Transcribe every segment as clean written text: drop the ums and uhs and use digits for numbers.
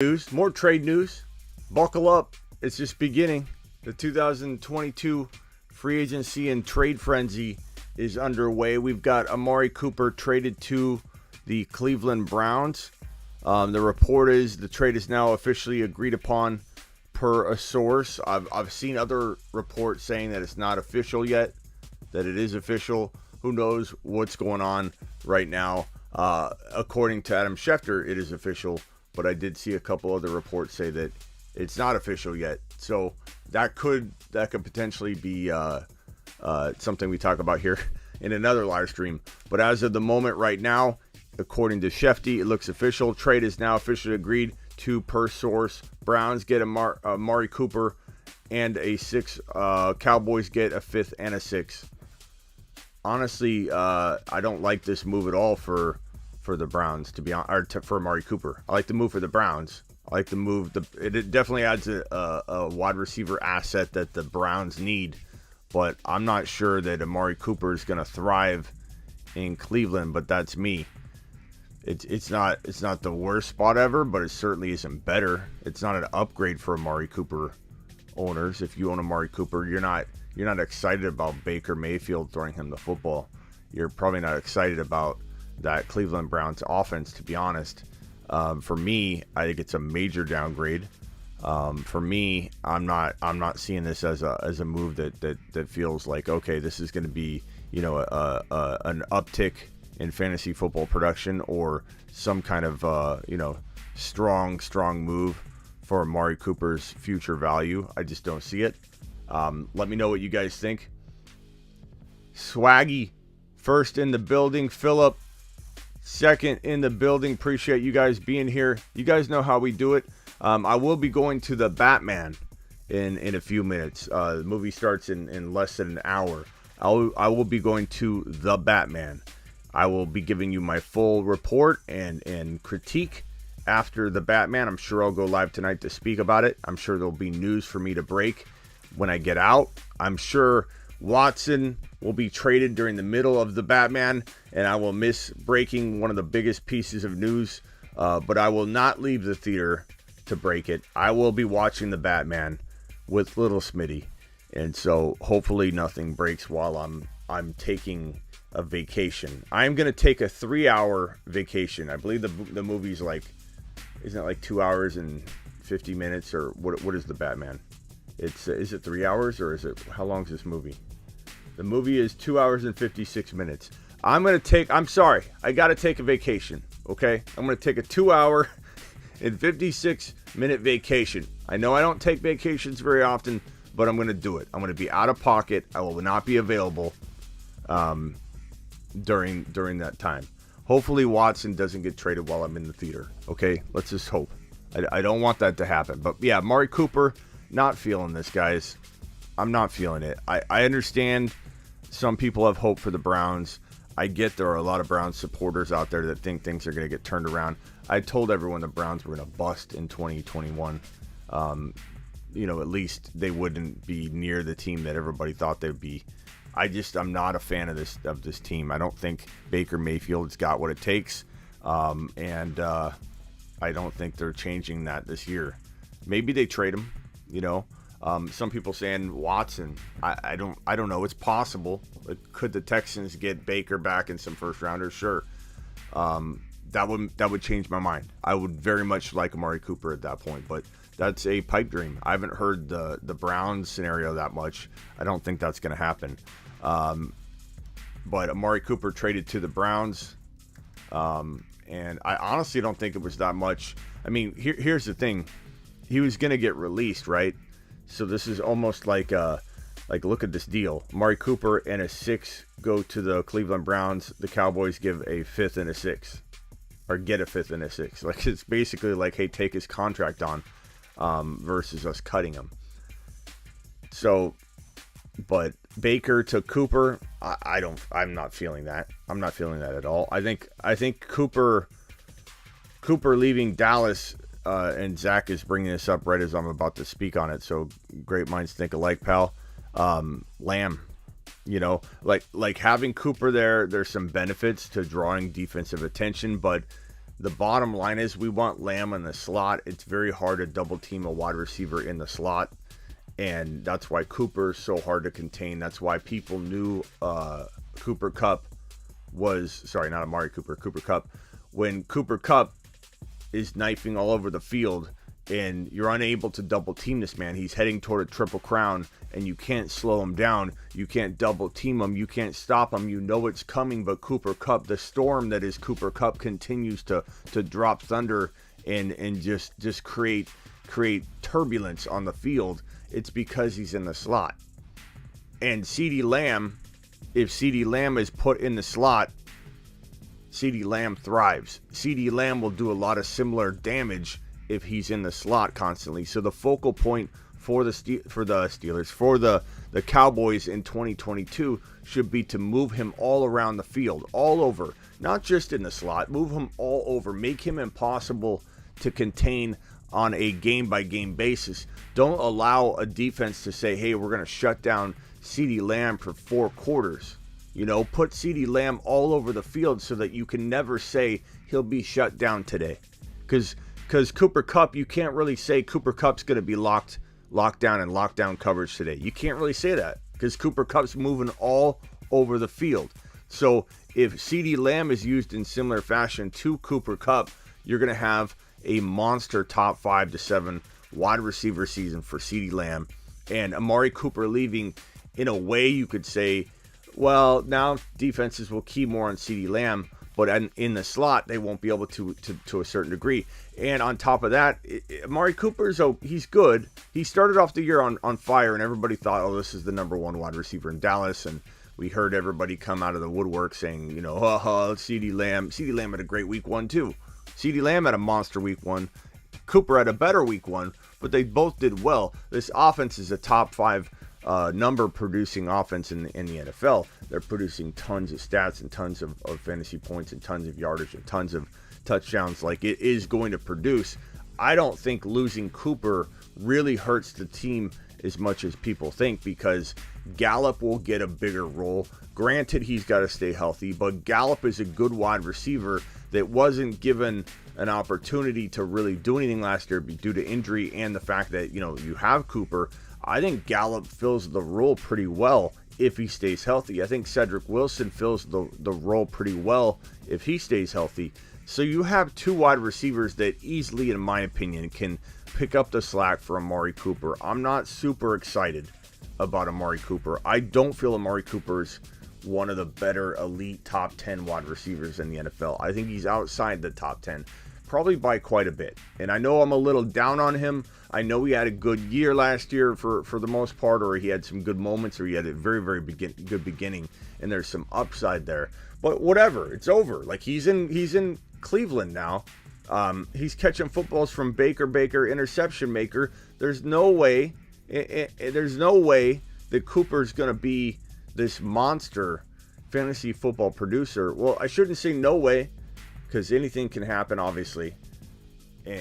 News, more trade news. Buckle up. It's just beginning. The 2022 free agency and trade frenzy is underway. We've got Amari Cooper traded to the Cleveland Browns. The report is the trade is now officially agreed upon per a source. I've seen other reports saying that it's not official yet, that it is official. Who knows what's going on right now? According to Adam Schefter, it is official. But I did see a couple other reports say that it's not official yet. So that could potentially be something we talk about here in another live stream. But as of the moment right now, according to Schefty, it looks official. Trade is now officially agreed to per source. Browns get Amari Cooper and a 6. Cowboys get a 5th and a 6th. Honestly, I don't like this move at all for the Browns, to be honest, or for Amari Cooper. I like the move for the Browns. I like the move. It definitely adds a wide receiver asset that the Browns need, but I'm not sure that Amari Cooper is going to thrive in Cleveland. But that's me. It's not the worst spot ever, but it certainly isn't better. It's not an upgrade for Amari Cooper owners. If you own Amari Cooper, you're not excited about Baker Mayfield throwing him the football. You're probably not excited about that Cleveland Browns offense, to be honest. For me, I think it's a major downgrade. For me, I'm not seeing this as a move that feels like, okay, this is going to be, an uptick in fantasy football production or some kind of strong move for Amari Cooper's future value. I just don't see it. Let me know what you guys think. Swaggy first in the building. Philip second in the building. Appreciate you guys being here. You guys know how we do it. I will be going to the Batman in a few minutes. The movie starts in less than an hour. I will be going to the Batman. I will be giving you my full report and critique after the Batman. I'm sure I'll go live tonight to speak about it. I'm sure there'll be news for me to break when I get out. I'm sure Watson will be traded during the middle of the Batman, and I will miss breaking one of the biggest pieces of news, but I will not leave the theater to break it. I will be watching the Batman with little Smitty, and so hopefully nothing breaks while I'm taking a vacation. I'm going to take a 3-hour vacation. I believe the movie's isn't it like 2 hours and 50 minutes, or what is the Batman? Is it 3 hours, or is it, how long is this movie? The movie is 2 hours and 56 minutes. I'm sorry, I got to take a vacation, okay? I'm going to take a 2-hour and 56 minute vacation. I know I don't take vacations very often, but I'm going to do it. I'm going to be out of pocket. I will not be available during that time. Hopefully Watson doesn't get traded while I'm in the theater, okay? Let's just hope. I don't want that to happen. But yeah, Amari Cooper, not feeling this, guys. I'm not feeling it. I understand some people have hope for the Browns. I get there are a lot of Browns supporters out there that think things are going to get turned around. I told everyone the Browns were going to bust in 2021. At least they wouldn't be near the team that everybody thought they'd be. I'm not a fan of this team. I don't think Baker Mayfield's got what it takes. And I don't think they're changing that this year. Maybe they trade him, Some people saying Watson. I don't know. It's possible. Could the Texans get Baker back and some first rounders? Sure. That would change my mind. I would very much like Amari Cooper at that point, but that's a pipe dream. I haven't heard the Browns scenario that much. I don't think that's going to happen. But Amari Cooper traded to the Browns, and I honestly don't think it was that much. I mean, here's the thing. He was going to get released, right? So this is almost like look at this deal. Amari Cooper and a 6 go to the Cleveland Browns. The Cowboys give a 5th and a 6th, or get a 5th and a 6th. Like, it's basically like, hey, take his contract on, versus us cutting him. So, but Baker to Cooper, I'm not feeling that. I'm not feeling that at all. I think Cooper leaving Dallas. And Zach is bringing this up right as I'm about to speak on it. So great minds think alike, pal. Lamb, like having Cooper there, there's some benefits to drawing defensive attention, but The bottom line is we want Lamb in the slot. It's very hard to double team a wide receiver in the slot. And that's why Cooper is so hard to contain. That's why people knew Cooper Kupp was, sorry, not Amari Cooper, Cooper Kupp. When Cooper Kupp is knifing all over the field and you're unable to double team this man, he's heading toward a triple crown and you can't slow him down. You can't double team him. You can't stop him. You know it's coming, but Cooper Kupp, the storm that is Cooper Kupp, continues to drop thunder and just create turbulence on the field. It's because he's in the slot. And CeeDee Lamb, if CeeDee Lamb is put in the slot, CeeDee Lamb thrives. CeeDee Lamb will do a lot of similar damage if he's in the slot constantly. So the focal point for the Cowboys in 2022 should be to move him all around the field, all over, not just in the slot. Move him all over. Make him impossible to contain on a game-by-game basis. Don't allow a defense to say, hey, we're going to shut down CeeDee Lamb for 4 quarters. You know, put CeeDee Lamb all over the field so that you can never say he'll be shut down today. Because Cooper Kupp, you can't really say Cooper Kupp's going to be locked down in lockdown coverage today. You can't really say that because Cooper Kupp's moving all over the field. So if CeeDee Lamb is used in similar fashion to Cooper Kupp, you're going to have a monster top 5 to 7 wide receiver season for CeeDee Lamb. And Amari Cooper leaving, in a way you could say, well, now defenses will key more on CeeDee Lamb, but in the slot, they won't be able to a certain degree. And on top of that, Amari Cooper, he's good. He started off the year on fire, and everybody thought, oh, this is the number 1 wide receiver in Dallas. And we heard everybody come out of the woodwork saying, you know, CeeDee Lamb. CeeDee Lamb had a great week 1 too. CeeDee Lamb had a monster week 1. Cooper had a better week 1, but they both did well. This offense is a top 5 number producing offense in the NFL. They're producing tons of stats and tons of fantasy points and tons of yardage and tons of touchdowns. Like, it is going to produce. I don't think losing Cooper really hurts the team as much as people think, because Gallup will get a bigger role. Granted, he's got to stay healthy, but Gallup is a good wide receiver that wasn't given an opportunity to really do anything last year due to injury and the fact that, you know, you have Cooper. I think Gallup fills the role pretty well if he stays healthy. I think Cedric Wilson fills the role pretty well if he stays healthy. So you have 2 wide receivers that easily, in my opinion, can pick up the slack for Amari Cooper. I'm not super excited about Amari Cooper. I don't feel Amari Cooper's one of the better elite top 10 wide receivers in the NFL. I think he's outside the top 10, probably by quite a bit. And I know I'm a little down on him. I know he had a good year last year for the most part, or he had some good moments, or he had a very, very good beginning, and there's some upside there. But whatever, it's over. Like, he's in Cleveland now. He's catching footballs from Baker, interception maker. There's no way that Cooper's going to be this monster fantasy football producer. Well, I shouldn't say no way, because anything can happen, obviously.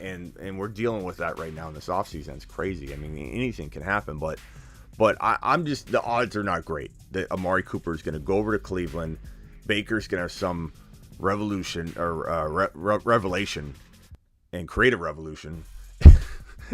And we're dealing with that right now in this offseason. It's crazy. I mean, anything can happen, but I'm just, the odds are not great that Amari Cooper is going to go over to Cleveland. Baker's going to have some revolution or revelation and create a revolution.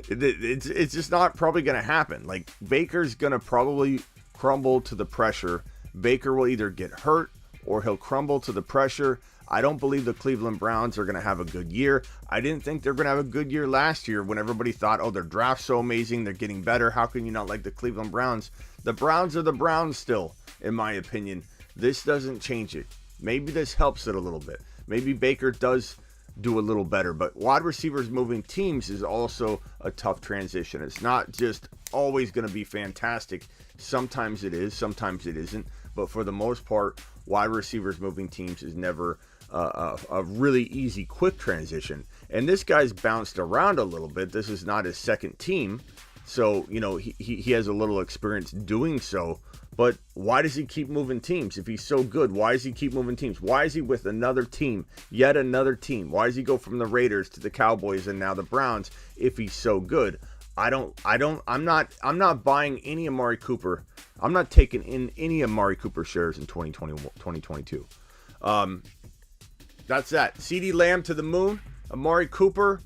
It's just not probably going to happen. Like, Baker's going to probably crumble to the pressure. Baker will either get hurt or he'll crumble to the pressure. I don't believe the Cleveland Browns are going to have a good year. I didn't think they were going to have a good year last year when everybody thought, oh, their draft's so amazing, they're getting better. How can you not like the Cleveland Browns? The Browns are the Browns still, in my opinion. This doesn't change it. Maybe this helps it a little bit. Maybe Baker does do a little better, but wide receivers moving teams is also a tough transition. It's not just always going to be fantastic. Sometimes it is, sometimes it isn't, but for the most part, wide receivers moving teams is never a really easy, quick transition. And this guy's bounced around a little bit. This is not his second team, so, you know, he has a little experience doing so. But why does he keep moving teams? If he's so good, why does he keep moving teams? Why is he with another team, yet another team? Why does he go from the Raiders to the Cowboys and now the Browns if he's so good? I'm not buying any Amari Cooper. I'm not taking in any Amari Cooper shares in 2022. That's that. CeeDee Lamb to the moon. Amari Cooper,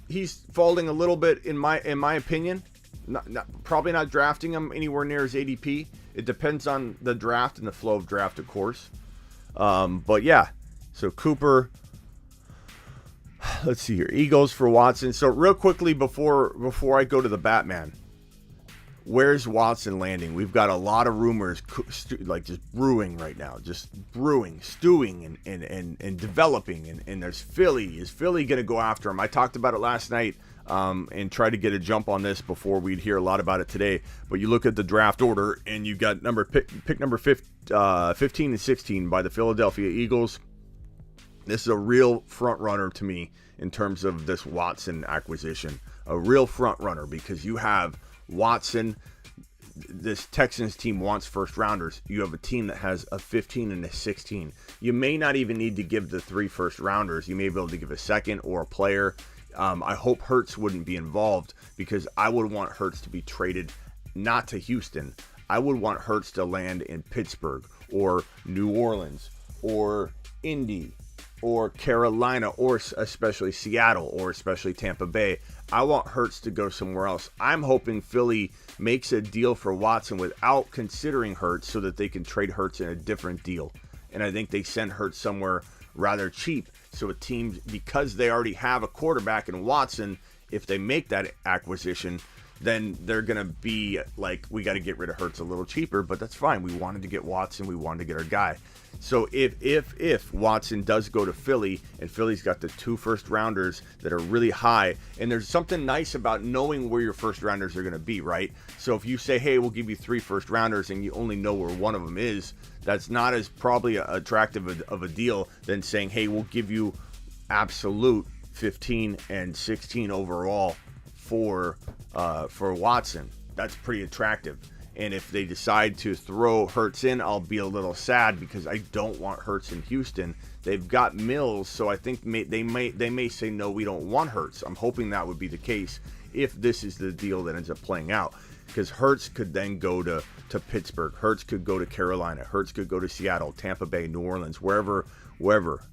he's falling a little bit in my opinion. Probably not drafting him anywhere near his ADP. It depends on the draft and the flow of draft, of course. But yeah, so Cooper. Let's see here. Eagles for Watson. So real quickly before I go to the Batman, where's Watson landing? We've got a lot of rumors like just brewing right now, just brewing, stewing, and developing. And there's Philly. Is Philly going to go after him? I talked about it last night and tried to get a jump on this before we'd hear a lot about it today. But you look at the draft order, and you got pick number 15 and 16 by the Philadelphia Eagles. This is a real front runner to me in terms of this Watson acquisition. A real front runner because you have Watson. This Texans team wants first rounders. You have a team that has a 15 and a 16. You may not even need to give the 3 first rounders. You may be able to give a second or a player. I hope Hurts wouldn't be involved because I would want Hurts to be traded not to Houston. I would want Hurts to land in Pittsburgh or New Orleans or Indy or Carolina, or especially Seattle, or especially Tampa Bay. I want Hurts to go somewhere else. I'm hoping Philly makes a deal for Watson without considering Hurts so that they can trade Hurts in a different deal. And I think they send Hurts somewhere rather cheap. So a team, because they already have a quarterback in Watson, if they make that acquisition, then they're going to be like, we got to get rid of Hurts a little cheaper, but that's fine. We wanted to get Watson. We wanted to get our guy. So if Watson does go to Philly, and Philly's got the 2 first rounders that are really high, and there's something nice about knowing where your first rounders are going to be, right? So if you say, hey, we'll give you 3 first rounders, and you only know where one of them is, that's not as probably attractive of a deal than saying, hey, we'll give you absolute 15 and 16 overall for Watson. That's pretty attractive. And if they decide to throw Hurts in, I'll be a little sad because I don't want Hurts in Houston. They've got Mills, so I think they may say no, we don't want Hurts. I'm hoping that would be the case if this is the deal that ends up playing out, because Hurts could then go to Pittsburgh. Hurts could go to Carolina. Hurts could go to Seattle, Tampa Bay, New Orleans, wherever,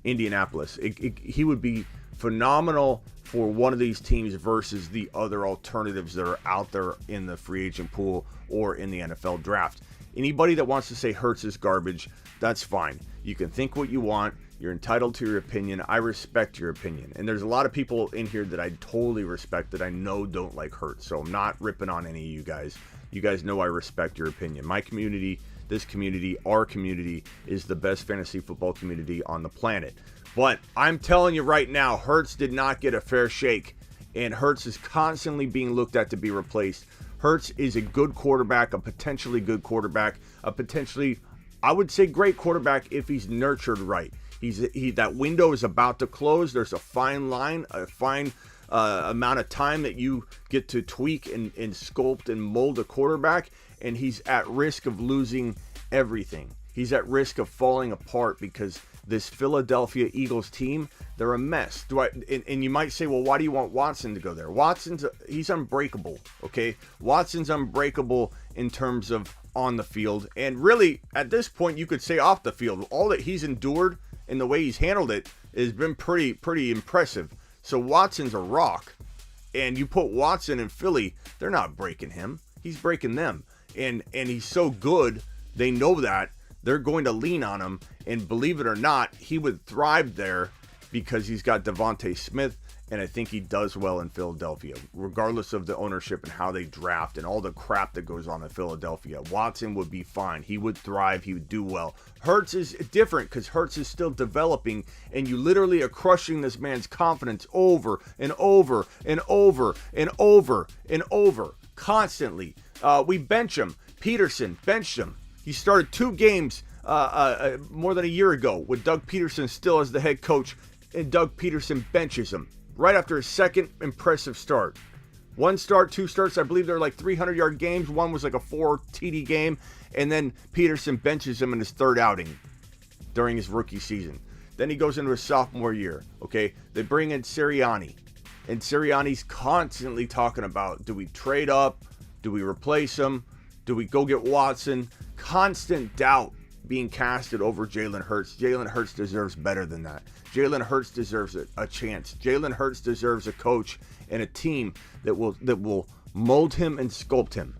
Indianapolis. He would be phenomenal for one of these teams versus the other alternatives that are out there in the free agent pool or in the NFL draft. Anybody that wants to say Hurts is garbage, that's fine. You can think what you want. You're entitled to your opinion. I respect your opinion. And there's a lot of people in here that I totally respect that I know don't like Hurts. So I'm not ripping on any of you guys. You guys know I respect your opinion. My community, this community, our community is the best fantasy football community on the planet. But I'm telling you right now, Hurts did not get a fair shake, and Hurts is constantly being looked at to be replaced. Hurts is a good quarterback, a potentially good quarterback, a potentially, I would say, great quarterback if he's nurtured right. That window is about to close. There's a fine line, a fine amount of time that you get to tweak and sculpt and mold a quarterback, and he's at risk of losing everything. He's at risk of falling apart because this Philadelphia Eagles team, they're a mess. And you might say, well, why do you want Watson to go there? He's unbreakable, okay? Watson's unbreakable in terms of on the field. And really, at this point, you could say off the field. All that he's endured and the way he's handled it has been pretty impressive. So Watson's a rock. And you put Watson in Philly, they're not breaking him. He's breaking them. And he's so good, they know that. They're going to lean on him, and believe it or not, he would thrive there because he's got Devontae Smith, and I think he does well in Philadelphia, regardless of the ownership and how they draft and all the crap that goes on in Philadelphia. Watson would be fine. He would thrive. He would do well. Hurts is different because Hurts is still developing, and you literally are crushing this man's confidence over and over and over and over and over constantly. We bench him. Peterson benched him. He started 2 games more than a year ago with Doug Peterson still as the head coach, and Doug Peterson benches him right after his second impressive start. 1 start, 2 starts, I believe they're like 300-yard games. One was like a 4 TD game, and then Peterson benches him in his 3rd outing during his rookie season. Then he goes into his sophomore year, okay? They bring in Sirianni, and Sirianni's constantly talking about, do we trade up? Do we replace him? Do we go get Watson? Constant doubt being casted over Jalen Hurts. Jalen Hurts deserves better than that. Jalen Hurts deserves a chance. Jalen Hurts deserves a coach and a team that will mold him and sculpt him.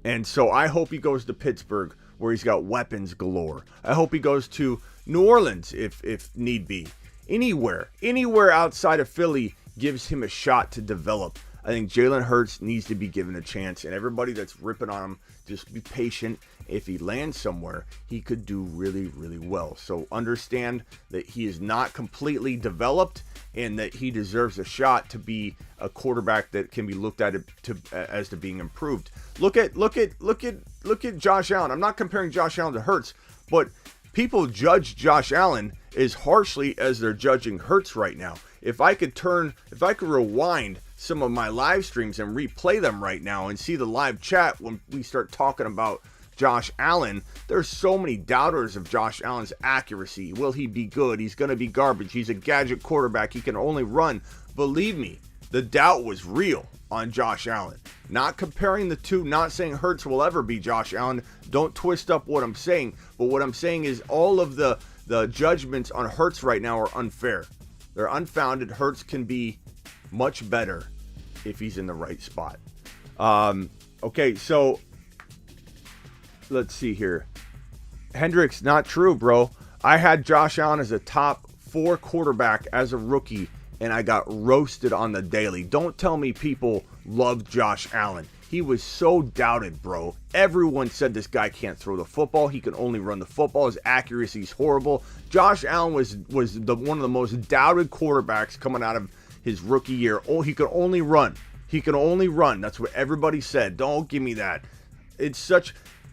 And so I hope he goes to Pittsburgh, where he's got weapons galore. I hope he goes to New Orleans if need be. Anywhere outside of Philly gives him a shot to develop. I think Jalen Hurts needs to be given a chance, and everybody that's ripping on him, just be patient. If he lands somewhere, he could do really, really well. So understand that he is not completely developed, and that he deserves a shot to be a quarterback that can be looked at as to being improved. Look at Josh Allen. I'm not comparing Josh Allen to Hurts, but people judge Josh Allen as harshly as they're judging Hurts right now. If I could rewind some of my live streams and replay them right now and see the live chat when we start talking about Josh Allen, there's so many doubters of Josh Allen's accuracy. Will he be good? He's going to be garbage. He's a gadget quarterback. He can only run. Believe me, the doubt was real on Josh Allen. Not comparing the two, not saying Hurts will ever be Josh Allen. Don't twist up what I'm saying. But what I'm saying is all of the judgments on Hurts right now are unfair. They're unfounded. Hurts can be much better if he's in the right spot. Okay, so let's see here. Hendricks, not true, bro. I had Josh Allen as a top 4 quarterback as a rookie, and I got roasted on the daily. Don't tell me people loved Josh Allen. He was so doubted, bro. Everyone said this guy can't throw the football. He can only run the football. His accuracy is horrible. Josh Allen was one of the most doubted quarterbacks coming out of his rookie year. Oh, he could only run. He can only run. That's what everybody said. Don't give me that.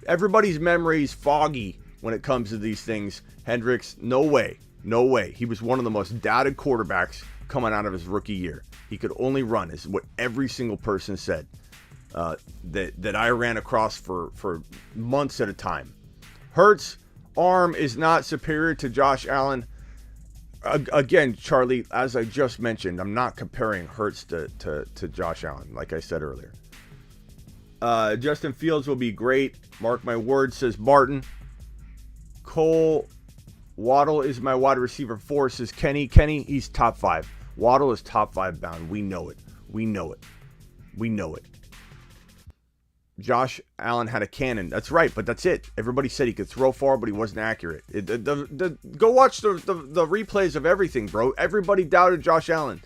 Everybody's memory is foggy when it comes to these things. Hendricks, no way. No way. He was one of the most doubted quarterbacks coming out of his rookie year. He could only run, is what every single person said that I ran across for months at a time. Hurts' arm is not superior to Josh Allen. Again, Charlie, as I just mentioned, I'm not comparing Hurts to Josh Allen, like I said earlier. Justin Fields will be great. Mark my words, says Martin. Cole Waddle is my wide receiver 4, says Kenny. Kenny, he's top 5. Waddle is top 5 bound. We know it. We know it. We know it. Josh Allen had a cannon. That's right, but that's it. Everybody said he could throw far, but he wasn't accurate. Go watch the replays of everything, bro. Everybody doubted Josh Allen.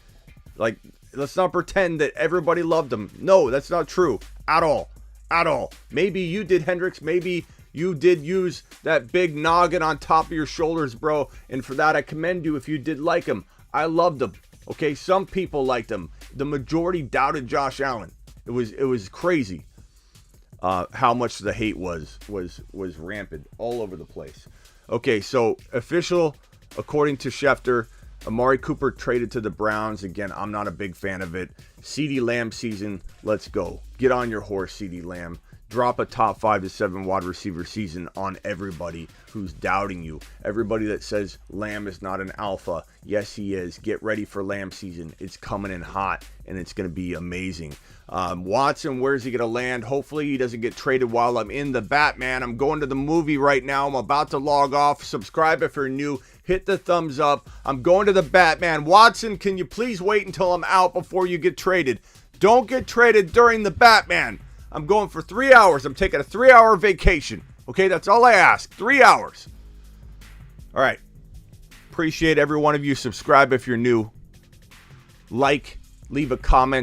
Like, let's not pretend that everybody loved him. No, that's not true at all. At all. Maybe you did, Hendricks. Maybe you did use that big noggin on top of your shoulders, bro. And for that, I commend you if you did like him. I loved him. Okay, some people liked him. The majority doubted Josh Allen. It was crazy. How much the hate was rampant all over the place. Okay, so official, according to Schefter, Amari Cooper traded to the Browns. Again, I'm not a big fan of it. CeeDee Lamb season, let's go. Get on your horse, CeeDee Lamb. Drop a top 5 to 7 wide receiver season on everybody who's doubting you. Everybody that says Lamb is not an alpha. Yes, he is. Get ready for Lamb season. It's coming in hot, and it's going to be amazing. Watson, where's he going to land? Hopefully he doesn't get traded while I'm in the Batman. I'm going to the movie right now. I'm about to log off. Subscribe if you're new. Hit the thumbs up. I'm going to the Batman. Watson, can you please wait until I'm out before you get traded? Don't get traded during the Batman. I'm going for 3 hours. I'm taking a 3-hour vacation. Okay, that's all I ask. 3 hours. All right. Appreciate every one of you. Subscribe if you're new. Like, leave a comment.